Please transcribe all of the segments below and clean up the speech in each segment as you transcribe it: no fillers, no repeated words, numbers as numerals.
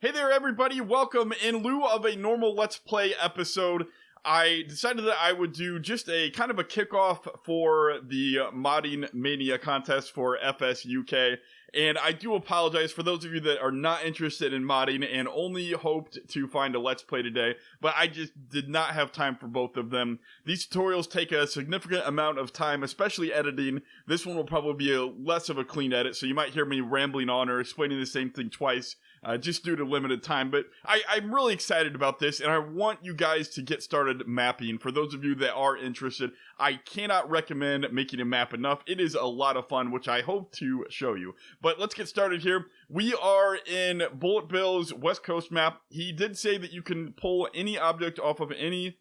Hey there everybody, welcome. In lieu of a normal Let's Play episode, I decided that I would do just a kind of a kickoff for the modding Mania contest for FS UK. And I do apologize for those of you that are not interested in modding and only hoped to find a Let's Play today, but I just did not have time for both of them. These tutorials take a significant amount of time, especially editing. This one will probably be less of a clean edit, so you might hear me rambling on or explaining the same thing twice. Just due to limited time, but I'm really excited about this, and I want you guys to get started mapping. For those of you that are interested, I cannot recommend making a map enough. It is a lot of fun, which I hope to show you. But let's get started here. We are in Bullet Bill's West Coast map. He did say that you can pull any object off of any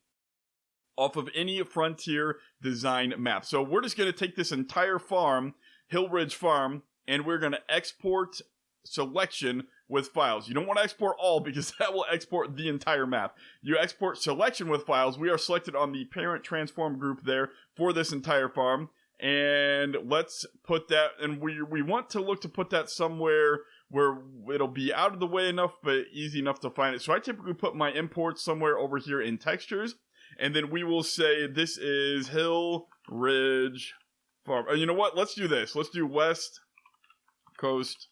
Frontier design map. So we're just going to take this entire farm, Hill Ridge Farm, and we're going to export selection with files. You don't want to export all because that will export the entire map. You export selection with files. We are selected on the parent transform group there for this entire farm. And let's put that, and we want to look to put that somewhere where it'll be out of the way enough, but easy enough to find it. So I typically put my imports somewhere over here in textures. And then we will say this is Hill Ridge Farm. You know what? Let's do this. Let's do West Coast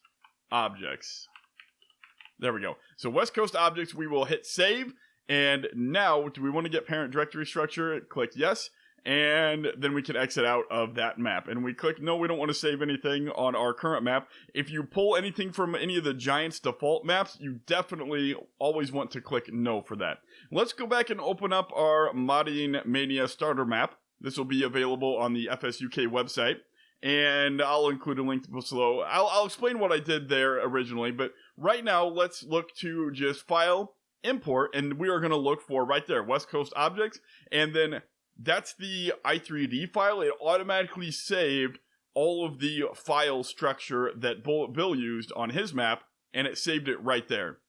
Objects. There we go. So West Coast Objects, we will hit save. And now, do we want to get parent directory structure? Click yes. And then we can exit out of that map. And we click no, we don't want to save anything on our current map. If you pull anything from any of the Giants default maps, you definitely always want to click no for that. Let's go back and open up our Modding Mania starter map. This will be available on the FS UK website. And I'll include a link below. I'll explain what I did there originally, but right now let's look to just file, import, and we are going to look for right there, West Coast Objects, and then that's the i3D file. It automatically saved all of the file structure that Bullet Bill used on his map, and it saved it right there.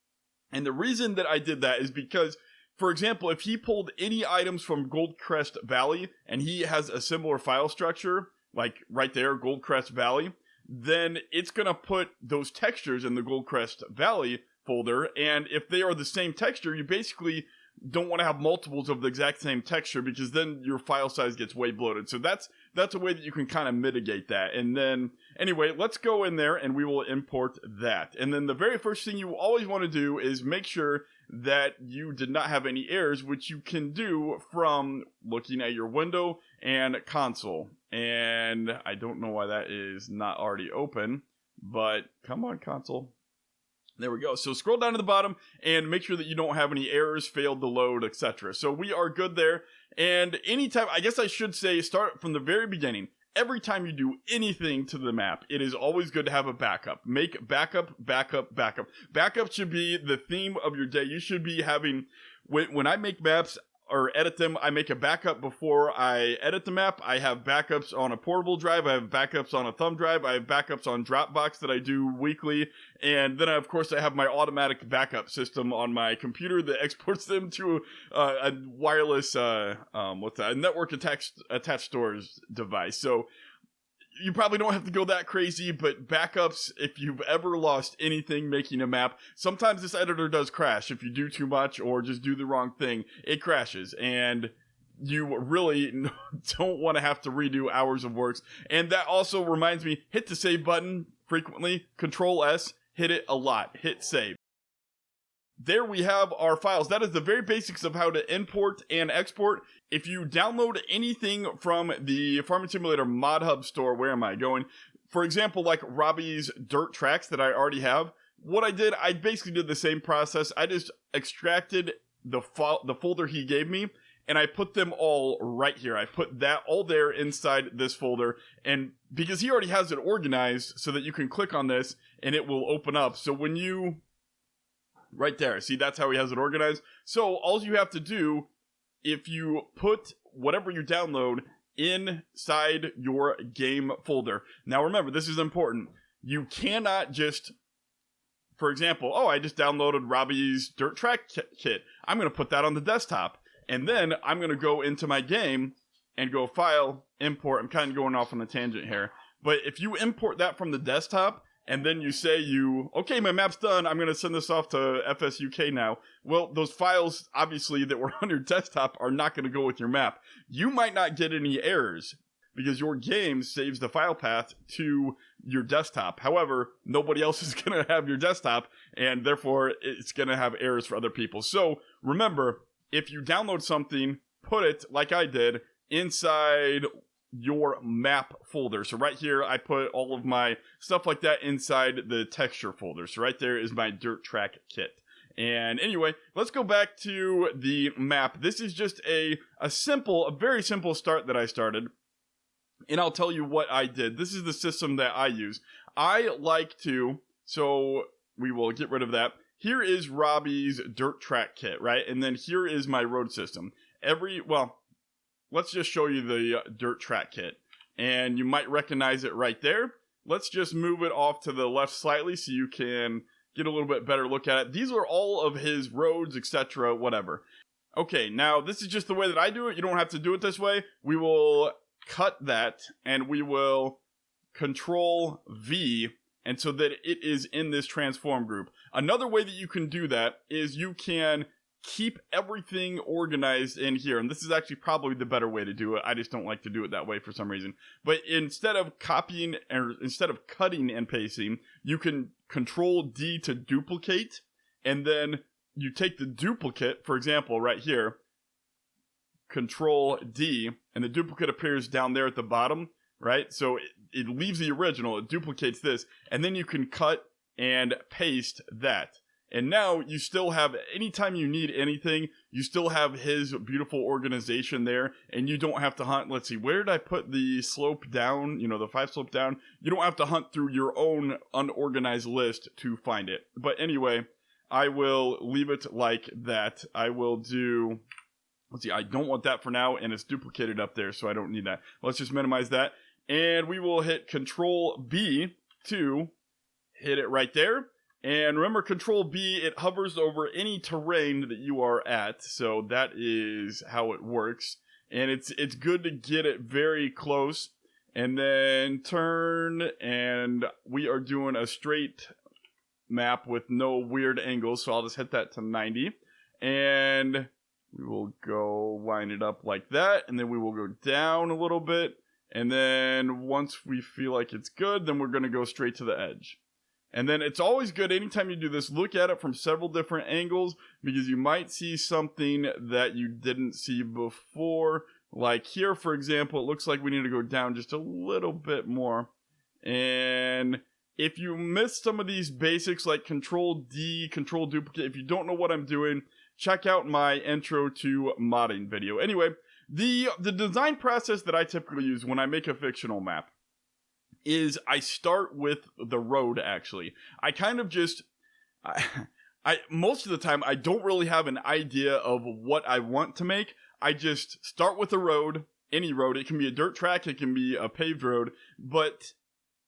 And the reason that I did that is because, for example, if he pulled any items from Goldcrest Valley, and he has a similar file structure, like right there, Goldcrest Valley, then it's going to put those textures in the Goldcrest Valley folder, and if they are the same texture, you basically don't want to have multiples of the exact same texture, because then your file size gets way bloated. So that's a way that you can kind of mitigate that. And then, anyway, let's go in there and we will import that. And then the very first thing you always want to do is make sure that you did not have any errors, which you can do from looking at your window and console. And I don't know why that is not already open, but come on, console. There we go. So scroll down to the bottom and make sure that you don't have any errors, failed to load, etc. So we are good there. And anytime, I guess I should say, start from the very beginning. Every time you do anything to the map, it is always good to have a backup. Make backup, backup, backup. Backup should be the theme of your day. You should be having, when I make maps or edit them, I make a backup before I edit the map. I have backups on a portable drive. I have backups on a thumb drive. I have backups on Dropbox that I do weekly. And then, of course, I have my automatic backup system on my computer that exports them to a wireless, a network attached storage device. So you probably don't have to go that crazy, but backups, if you've ever lost anything making a map, sometimes this editor does crash. If you do too much or just do the wrong thing, it crashes. And you really don't want to have to redo hours of work. And that also reminds me, hit the save button frequently. Control S, hit it a lot. Hit save. There we have our files. That is the very basics of how to import and export. If you download anything from the Farming Simulator Mod Hub store, where am I going? For example, like Robbie's dirt tracks that I already have. What I did, I basically did the same process. I just extracted the folder he gave me, and I put them all right here. I put that all there inside this folder, and because he already has it organized so that you can click on this and it will open up. So when you, right there, see, that's how he has it organized. So all you have to do, if you put whatever you download inside your game folder. Now remember, this is important. You cannot just, for example, oh, I just downloaded Robbie's dirt track kit. I'm going to put that on the desktop. And then I'm going to go into my game and go file, import. I'm kind of going off on a tangent here. But if you import that from the desktop, and then you say okay, my map's done, I'm going to send this off to FS UK now. Well, those files, obviously, that were on your desktop are not going to go with your map. You might not get any errors because your game saves the file path to your desktop. However, nobody else is going to have your desktop, and therefore it's going to have errors for other people. So remember, if you download something, put it, like I did, inside your map folder. So right here, I put all of my stuff like that inside the texture folder. So right there is my dirt track kit. And anyway, let's go back to the map. This is just a very simple start that I started. And I'll tell you what I did. This is the system that I use. I like to, so we will get rid of that. Here is Robbie's dirt track kit, right? And then here is my road system. Let's just show you the dirt track kit. And you might recognize it right there. Let's just move it off to the left slightly so you can get a little bit better look at it. These are all of his roads, etc., whatever. Okay, now this is just the way that I do it. You don't have to do it this way. We will cut that and we will Control V, and so that it is in this transform group. Another way that you can do that is you can keep everything organized in here, and this is actually probably the better way to do it. I just don't like to do it that way for some reason. But instead of cutting and pasting, you can Control D to duplicate, and then you take the duplicate, for example, right here, Control D, and the duplicate appears down there at the bottom, right? So it leaves the original, it duplicates this, and then you can cut and paste that. And now you still have, anytime you need anything, you still have his beautiful organization there, and you don't have to hunt. Let's see, where did I put the slope down, the 5 slope down? You don't have to hunt through your own unorganized list to find it. But anyway, I will leave it like that. I will do, let's see, I don't want that for now, and it's duplicated up there, so I don't need that. Let's just minimize that. And we will hit Control B to hit it right there. And remember, Control B, it hovers over any terrain that you are at. So that is how it works. And it's good to get it very close. And then turn, and we are doing a straight map with no weird angles. So I'll just hit that to 90. And we will go line it up like that. And then we will go down a little bit. And then once we feel like it's good, then we're going to go straight to the edge. And then it's always good anytime you do this, look at it from several different angles, because you might see something that you didn't see before. Like here, for example, it looks like we need to go down just a little bit more. And if you miss some of these basics like Control D, Control Duplicate, if you don't know what I'm doing, check out my intro to modding video. Anyway, the design process that I typically use when I make a fictional map is I start with the road, actually. I kind of just, most of the time, I don't really have an idea of what I want to make. I just start with a road, any road. It can be a dirt track, it can be a paved road, but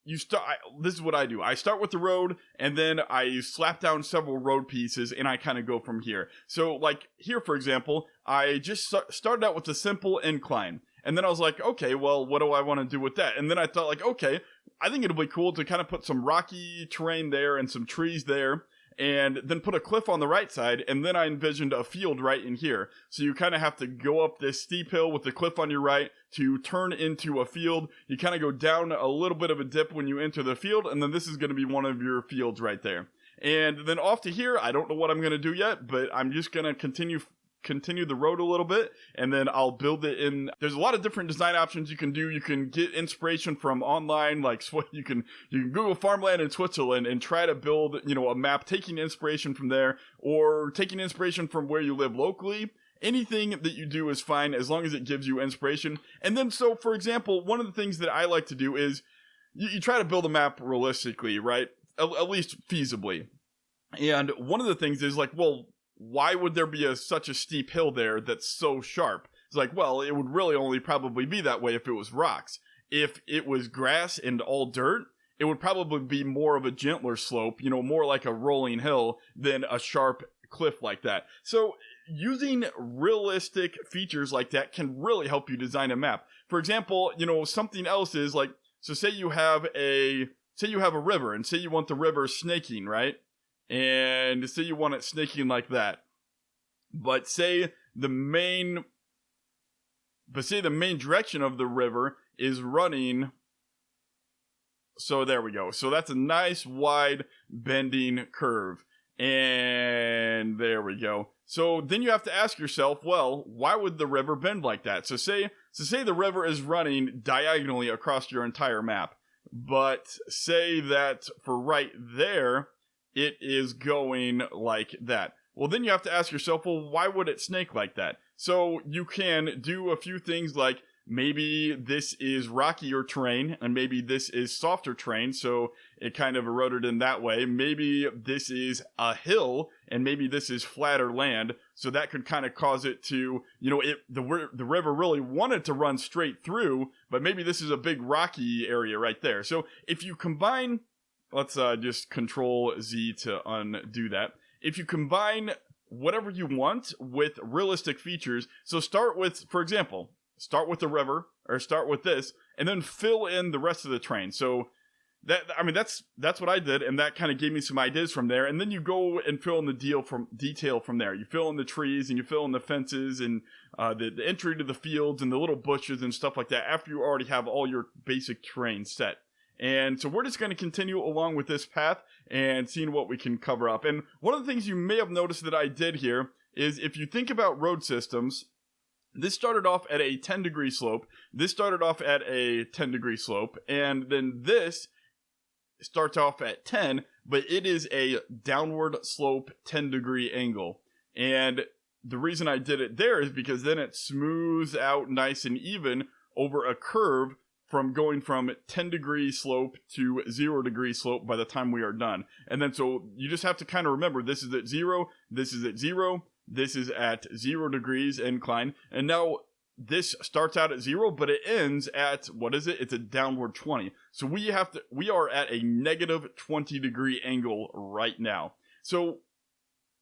this is what I do. I start with the road, and then I slap down several road pieces, and I kind of go from here. So, like, here, for example, I just started out with a simple incline. And then I was like, okay, well, what do I want to do with that? And then I thought, like, okay, I think it'll be cool to kind of put some rocky terrain there and some trees there, and then put a cliff on the right side, and then I envisioned a field right in here. So you kind of have to go up this steep hill with the cliff on your right to turn into a field. You kind of go down a little bit of a dip when you enter the field, and then this is going to be one of your fields right there. And then off to here, I don't know what I'm going to do yet, but I'm just going to continue the road a little bit, and then I'll build it in. There's a lot of different design options you can do. You can get inspiration from online, like you can Google farmland in Switzerland and try to build, a map taking inspiration from there, or taking inspiration from where you live locally. Anything that you do is fine as long as it gives you inspiration. And then, so for example, one of the things that I like to do is you try to build a map realistically, right? At least feasibly. And one of the things is like, well, why would there be such a steep hill there that's so sharp? It's like, well, it would really only probably be that way if it was rocks. If it was grass and all dirt, it would probably be more of a gentler slope, more like a rolling hill than a sharp cliff like that. So using realistic features like that can really help you design a map. For example, something else is like, so say you have a say you have a river, and say you want the river snaking, right? And say you want it snaking like that. But say the main direction of the river is running. So there we go. So that's a nice wide bending curve. And there we go. So then you have to ask yourself, well, why would the river bend like that? So say the river is running diagonally across your entire map. But say that for right there, it is going like that. Well, then you have to ask yourself, well, why would it snake like that? So you can do a few things like maybe this is rockier terrain and maybe this is softer terrain, so it kind of eroded in that way. Maybe this is a hill and maybe this is flatter land, so that could kind of cause it to, the river really wanted to run straight through, but maybe this is a big rocky area right there. So if you combine, let's just Control Z to undo that. If you combine whatever you want with realistic features, so start with, for example, start with the river, or start with this, and then fill in the rest of the terrain. So that's what I did, and that kind of gave me some ideas from there. And then you go and fill in the detail from there. You fill in the trees, and you fill in the fences, and the entry to the fields, and the little bushes and stuff like that, after you already have all your basic terrain set. And so we're just going to continue along with this path and seeing what we can cover up. And one of the things you may have noticed that I did here is if you think about road systems, this started off at a 10-degree slope, this started off at a 10-degree slope, and then this starts off at 10, but it is a downward slope 10-degree angle. And the reason I did it there is because then it smooths out nice and even over a curve from going from 10-degree slope to 0-degree slope by the time we are done. And then so you just have to kind of remember, this is at 0, this is at 0, this is at 0 degrees incline, and now this starts out at 0, but it ends at, what is it? It's a downward 20. So we are at a negative 20-degree angle right now. So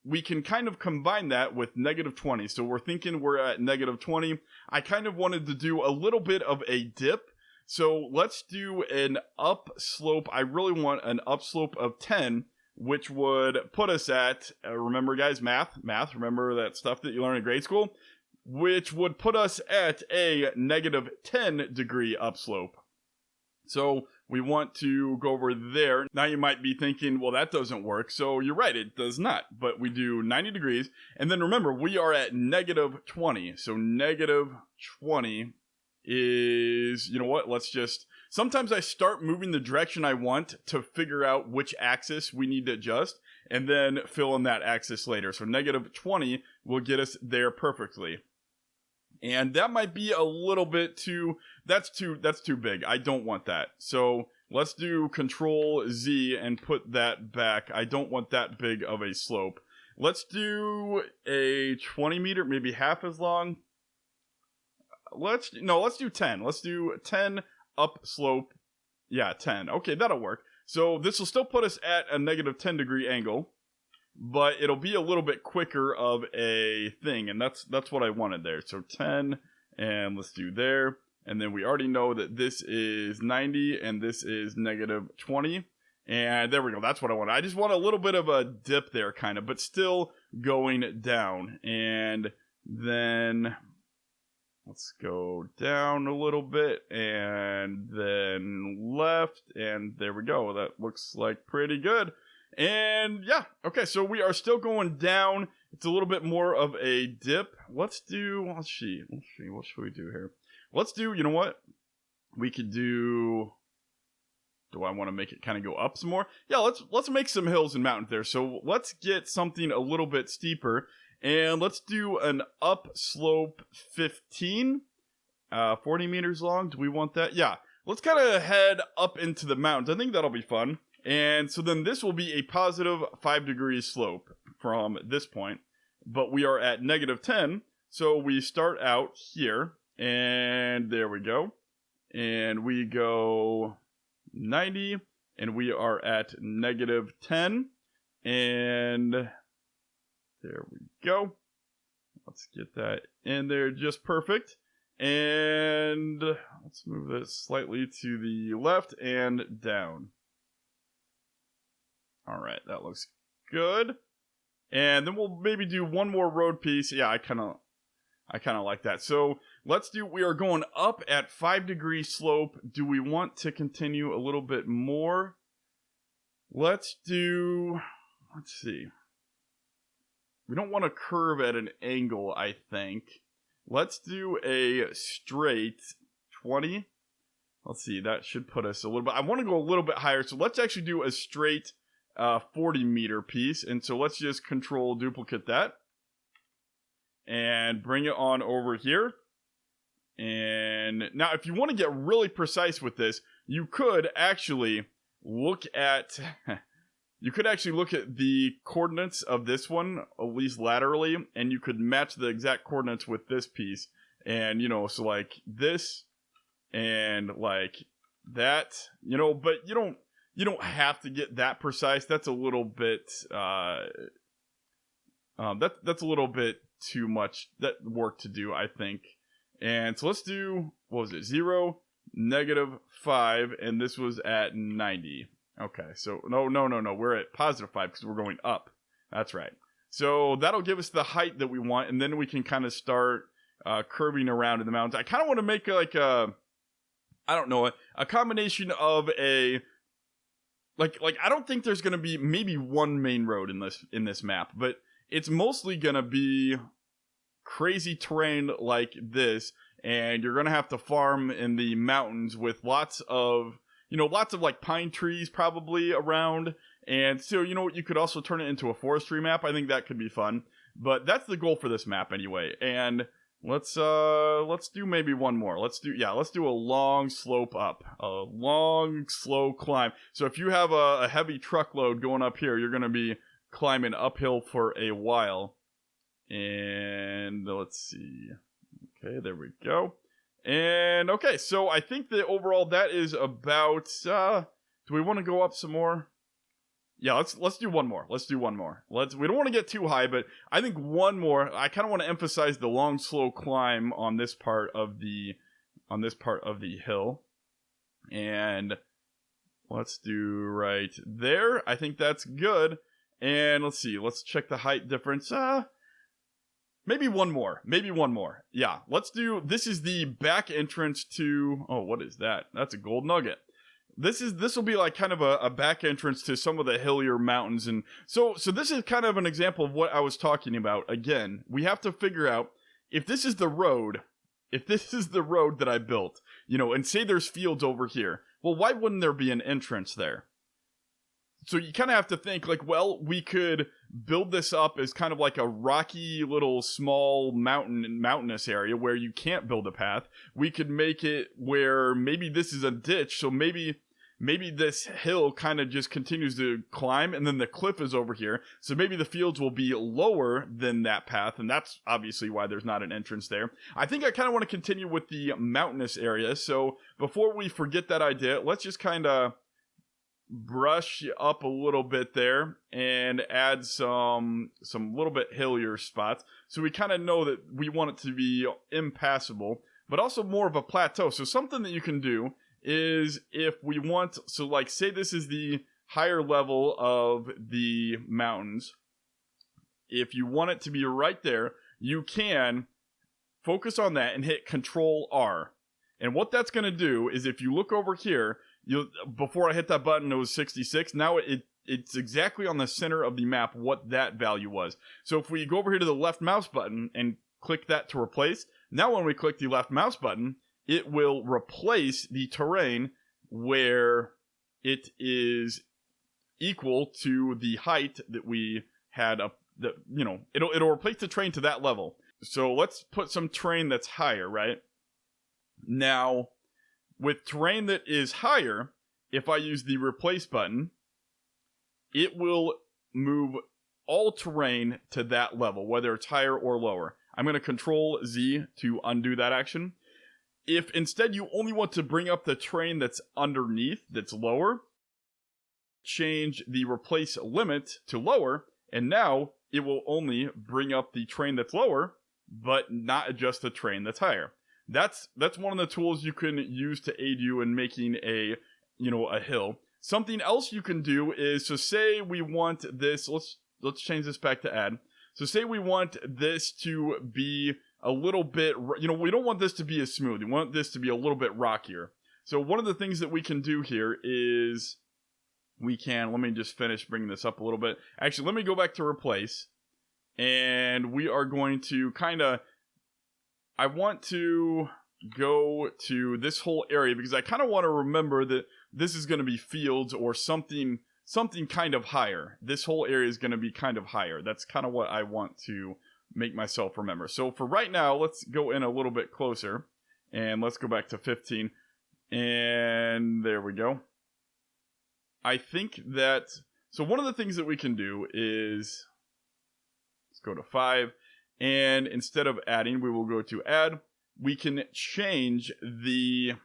we can kind of combine that with negative 20. So we're thinking we're at negative 20. I kind of wanted to do a little bit of a dip. So let's do an upslope. I really want an upslope of 10, which would put us at, remember guys, math, remember that stuff that you learned in grade school? Which would put us at a negative 10-degree upslope. So we want to go over there. Now you might be thinking, well, that doesn't work. So you're right, it does not. But we do 90 degrees. And then remember, we are at negative 20. So negative 20 is, you know what, sometimes I start moving the direction I want to figure out which axis we need to adjust, and then fill in that axis later. So negative 20 will get us there perfectly. And that might be a little bit that's too big. I don't want that. So let's do Control Z and put that back. I don't want that big of a slope. Let's do a 20 meter, maybe half as long. Let's do 10. Let's do 10 up slope. Yeah, 10. Okay, that'll work. So this will still put us at a negative 10-degree angle, but it'll be a little bit quicker of a thing, and that's what I wanted there. So 10, and let's do there. And then we already know that this is 90, and this is negative 20. And there we go. That's what I want. I just want a little bit of a dip there, kind of, but still going down. And then let's go down a little bit, and then left, and there we go. That looks like pretty good. And yeah, okay, so we are still going down. It's a little bit more of a dip. Let's see, what should we do here? Let's do, you know what? We could do I want to make it kind of go up some more? Yeah, let's make some hills and mountains there. So let's get something a little bit steeper. And let's do an upslope 15, 40 meters long. Do we want that? Yeah. Let's kind of head up into the mountains. I think that'll be fun. And so then this will be a positive 5-degree slope from this point. But we are at negative 10. So we start out here. And there we go. And we go 90. And we are at negative 10. And there we go. Let's get that in there just perfect. And let's move this slightly to the left and down. All right, that looks good. And then we'll maybe do one more road piece. Yeah, I kind of like that. So we are going up at 5-degree slope. Do we want to continue a little bit more? Let's see. We don't want to curve at an angle, I think. Let's do a straight 20. Let's see, that should put us a little bit. I want to go a little bit higher, so let's actually do a straight 40-meter piece. And so let's just control duplicate that. And bring it on over here. And now if you want to get really precise with this, you could actually look at the coordinates of this one, at least laterally, and you could match the exact coordinates with this piece. And, so like this and like that, but you don't have to get that precise. That's a little bit that's a little bit too much work to do, I think. And so let's do, what was it, 0, -5, and this was at 90. Okay, so no, we're at +5 because we're going up. That's right. So that'll give us the height that we want, and then we can kind of start curving around in the mountains. I kind of want to make like a combination of a, like I don't think there's going to be maybe one main road in this map, but it's mostly going to be crazy terrain like this, and you're going to have to farm in the mountains with lots of like pine trees probably around. And so, you could also turn it into a forestry map. I think that could be fun. But that's the goal for this map anyway. And let's do maybe one more. Let's do a long slope up. A long, slow climb. So if you have a heavy truckload going up here, you're going to be climbing uphill for a while. And let's see. Okay, there we go. And okay, so I think that overall that is about, do we want to go up some more? Yeah, let's do one more. We don't want to get too high, but I think one more. I kind of want to emphasize the long, slow climb on this part of the hill. And let's do right there. I think that's good. And let's see. Let's check the height difference. Maybe one more. Yeah, this is the back entrance to, oh, what is that? That's a gold nugget. This will be like kind of a back entrance to some of the hillier mountains. And so this is kind of an example of what I was talking about. Again, we have to figure out if this is the road that I built, and say there's fields over here. Well, why wouldn't there be an entrance there? So you kind of have to think like, well, we could build this up as kind of like a rocky little small mountainous area where you can't build a path. We could make it where maybe this is a ditch, so maybe this hill kind of just continues to climb, and then the cliff is over here. So maybe the fields will be lower than that path, and that's obviously why there's not an entrance there. I think I kind of want to continue with the mountainous area. So before we forget that idea, let's just kind of brush up a little bit there and add some little bit hillier spots, so we kind of know that we want it to be impassable, but also more of a plateau. So something that you can do is, if we want, so like say this is the higher level of the mountains, if you want it to be right there, you can focus on that and hit Control R. And what that's going to do is, if you look over here, before I hit that button, it was 66. Now it's exactly on the center of the map what that value was. So if we go over here to the left mouse button and click that to replace, now when we click the left mouse button, it will replace the terrain where it is equal to the height that we had up. It'll replace the terrain to that level. So let's put some terrain that's higher, right? Now, with terrain that is higher, if I use the replace button, it will move all terrain to that level, whether it's higher or lower. I'm going to Control Z to undo that action. If instead you only want to bring up the terrain that's underneath, that's lower, change the replace limit to lower, and now it will only bring up the terrain that's lower, but not adjust the terrain that's higher. That's one of the tools you can use to aid you in making a hill. Something else you can do is, so say we want this, let's change this back to add. So say we want this to be a little bit, we don't want this to be as smooth. We want this to be a little bit rockier. So one of the things that we can do here is let me just finish bringing this up a little bit. Actually, let me go back to replace. And we are going to I want to go to this whole area because I kind of want to remember that this is going to be fields or something kind of higher. This whole area is going to be kind of higher. That's kind of what I want to make myself remember. So for right now, let's go in a little bit closer. And let's go back to 15. And there we go. I think that, so one of the things that we can do is, let's go to 5. And instead of adding, we will go to add. We can change this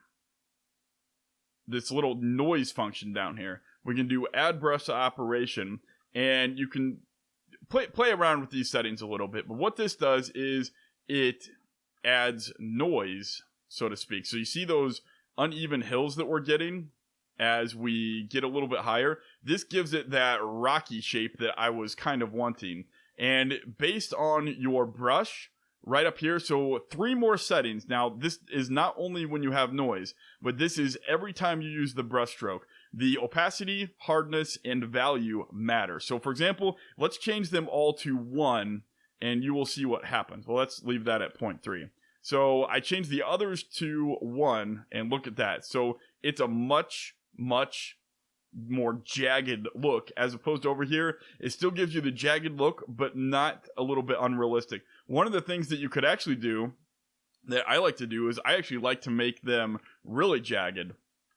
little noise function down here. We can do add brush to operation, and you can play around with these settings a little bit. But what this does is it adds noise, so to speak. So you see those uneven hills that we're getting as we get a little bit higher? This gives it that rocky shape that I was kind of wanting. And based on your brush right up here, so 3 more settings. Now, this is not only when you have noise, but this is every time you use the brush stroke. The opacity, hardness, and value matter. So, for example, let's change them all to 1, and you will see what happens. Well, let's leave that at 0.3. So, I changed the others to 1, and look at that. So, it's a much more jagged look, as opposed to over here. It still gives you the jagged look, but not a little bit unrealistic. One of the things that you could actually do, that I like to do, is I actually like to make them really jagged.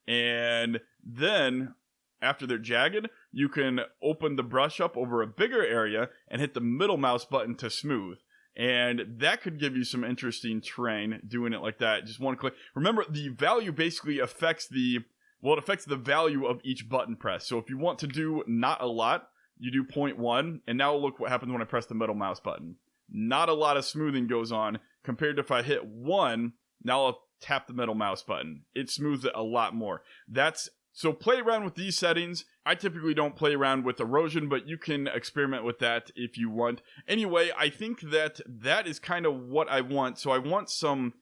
And then, after they're jagged, you can open the brush up over a bigger area and hit the middle mouse button to smooth. And that could give you some interesting terrain doing it like that. Just one click. Remember, the value basically affects it affects the value of each button press. So if you want to do not a lot, you do 0.1. And now look what happens when I press the middle mouse button. Not a lot of smoothing goes on compared to if I hit 1, now I'll tap the middle mouse button. It smooths it a lot more. So play around with these settings. I typically don't play around with erosion, but you can experiment with that if you want. Anyway, I think that is kind of what I want. So I want some,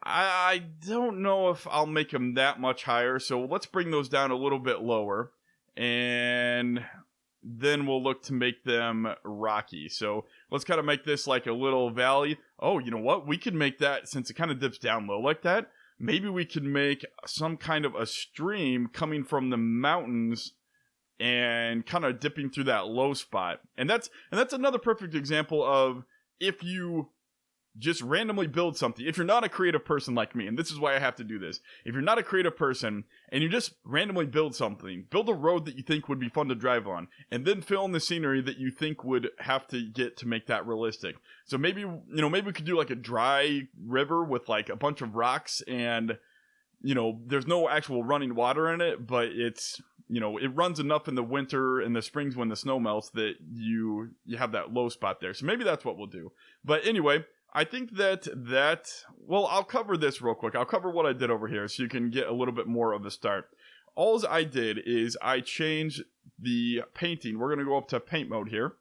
I don't know if I'll make them that much higher. So let's bring those down a little bit lower. And then we'll look to make them rocky. So let's kind of make this like a little valley. Oh, you know what? We could make that, since it kind of dips down low like that, maybe we could make some kind of a stream coming from the mountains and kind of dipping through that low spot. And that's another perfect example of if you just randomly build something. If you're not a creative person like me, and this is why I have to do this. If you're not a creative person and you just randomly build something, build a road that you think would be fun to drive on, and then fill in the scenery that you think would have to get to make that realistic. So maybe we could do like a dry river with like a bunch of rocks, and there's no actual running water in it, but it's, it runs enough in the winter and the springs when the snow melts that you have that low spot there. So maybe that's what we'll do. But anyway, I think well, I'll cover this real quick. I'll cover what I did over here so you can get a little bit more of a start. All I did is I changed the painting. We're going to go up to paint mode here.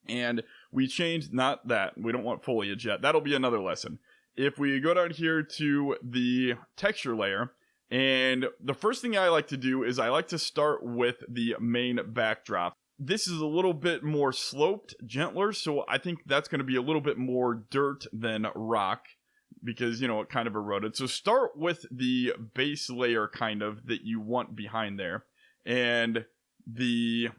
And we changed, not that. We don't want foliage yet. That'll be another lesson. If we go down here to the texture layer, and the first thing I like to do is I like to start with the main backdrop. This is a little bit more sloped, gentler, so I think that's going to be a little bit more dirt than rock because, it kind of eroded. So start with the base layer kind of that you want behind there. And we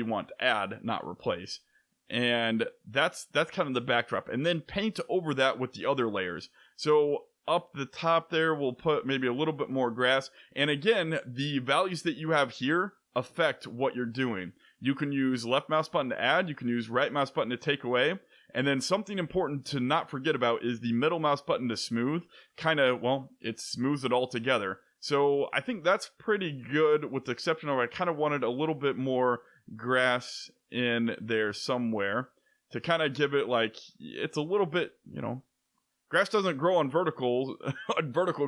want add, not replace. And that's kind of the backdrop. And then paint over that with the other layers. So up the top there, we'll put maybe a little bit more grass. And again, the values that you have here affect what you're doing. You can use left mouse button to add, you can use right mouse button to take away, and then something important to not forget about is the middle mouse button to smooth. It smooths it all together. So I think that's pretty good, with the exception of I kind of wanted a little bit more grass in there somewhere to kind of give it like, it's a little bit, Grass doesn't grow on vertical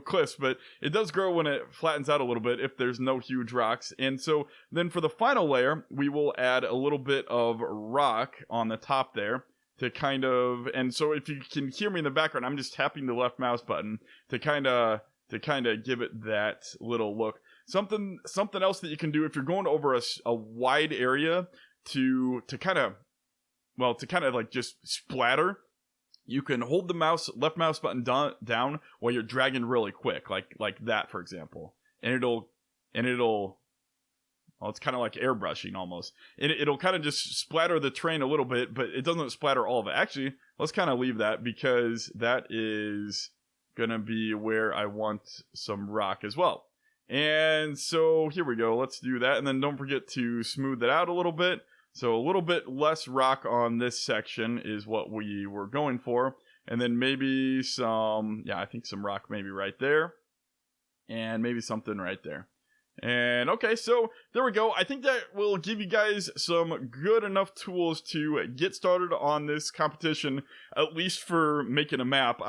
cliffs, but it does grow when it flattens out a little bit if there's no huge rocks. And so then for the final layer, we will add a little bit of rock on the top there to kind of, and so if you can hear me in the background, I'm just tapping the left mouse button to kind of give it that little look. Something else that you can do if you're going over a wide area to kind of like just splatter. You can hold the left mouse button down while you're dragging really quick, like that, for example, and it'll. Well, it's kind of like airbrushing almost. It'll kind of just splatter the terrain a little bit, but it doesn't splatter all of it. Actually, let's kind of leave that because that is gonna be where I want some rock as well. And so here we go. Let's do that, and then don't forget to smooth it out a little bit. So a little bit less rock on this section is what we were going for. And then maybe I think some rock maybe right there. And maybe something right there. And okay, so there we go. I think that will give you guys some good enough tools to get started on this competition, at least for making a map.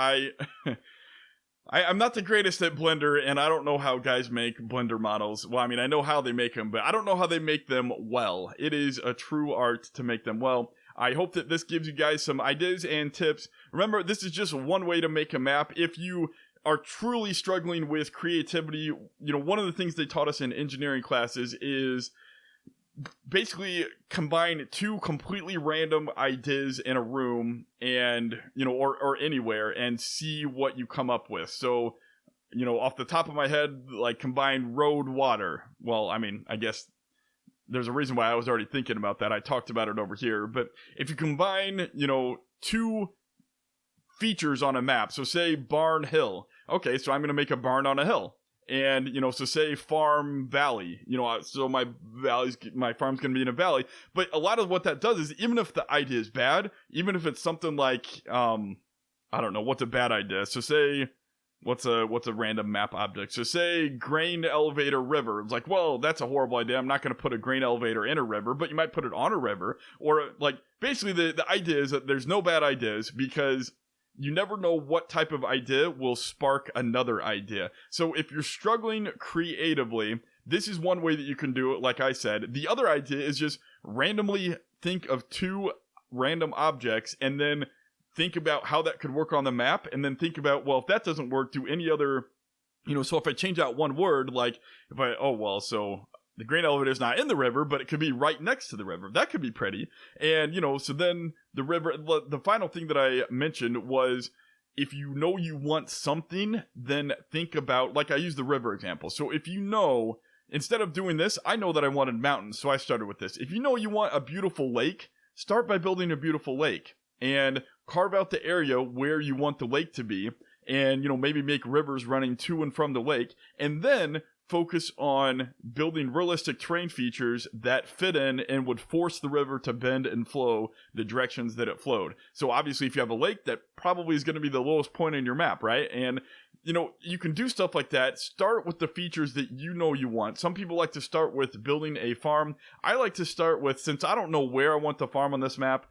I'm not the greatest at Blender, and I don't know how guys make Blender models. Well, I mean, I know how they make them, but I don't know how they make them well. It is a true art to make them well. I hope that this gives you guys some ideas and tips. Remember, this is just one way to make a map. If you are truly struggling with creativity, one of the things they taught us in engineering classes is basically combine two completely random ideas in a room and, or anywhere and see what you come up with. So, off the top of my head, like combine road, water. Well, I mean, I guess there's a reason why I was already thinking about that. I talked about it over here. But if you combine, two features on a map, so say barn hill. Okay, so I'm going to make a barn on a hill. And, so say farm valley, so my farm's going to be in a valley. But a lot of what that does is, even if the idea is bad, even if it's something like, I don't know, what's a bad idea? So say, what's a random map object? So say grain elevator river. It's like, well, that's a horrible idea. I'm not going to put a grain elevator in a river, but you might put it on a river. Or like, basically the idea is that there's no bad ideas because you never know what type of idea will spark another idea. So if you're struggling creatively, this is one way that you can do it, like I said. The other idea is just randomly think of two random objects and then think about how that could work on the map, and then think about, well, if that doesn't work, do any other, so if I change out one word, like so the grain elevator is not in the river, but it could be right next to the river. That could be pretty. And, so then the river, the final thing that I mentioned was, if you want something, then think about, like I used the river example. So if instead of doing this, I know that I wanted mountains, so I started with this. If you want a beautiful lake, start by building a beautiful lake and carve out the area where you want the lake to be, and, maybe make rivers running to and from the lake, and then focus on building realistic terrain features that fit in and would force the river to bend and flow the directions that it flowed. So obviously, if you have a lake, that probably is going to be the lowest point in your map, right? And, you can do stuff like that. Start with the features that you want. Some people like to start with building a farm. I like to start with, since I don't know where I want the farm on this map,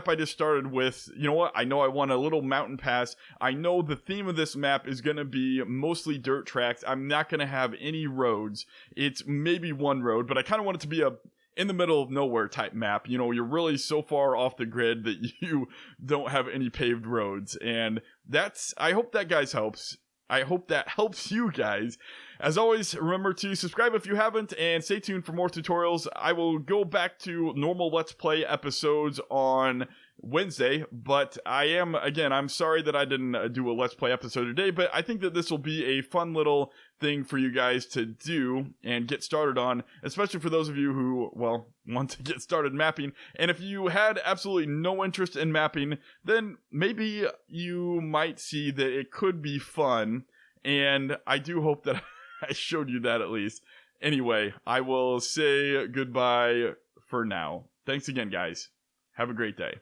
I just started with, I know I want a little mountain pass. I know the theme of this map is going to be mostly dirt tracks. I'm not going to have any roads. It's maybe one road, but I kind of want it to be a in the middle of nowhere type map. You're really so far off the grid that you don't have any paved roads. And I hope that helps. I hope that helps you guys. As always, remember to subscribe if you haven't, and stay tuned for more tutorials. I will go back to normal Let's Play episodes on Wednesday, but I'm sorry that I didn't do a Let's Play episode today, but I think that this will be a fun little thing for you guys to do and get started on, especially for those of you who, want to get started mapping. And if you had absolutely no interest in mapping, then maybe you might see that it could be fun, and I do hope that I showed you that at least. Anyway, I will say goodbye for now. Thanks again, guys. Have a great day.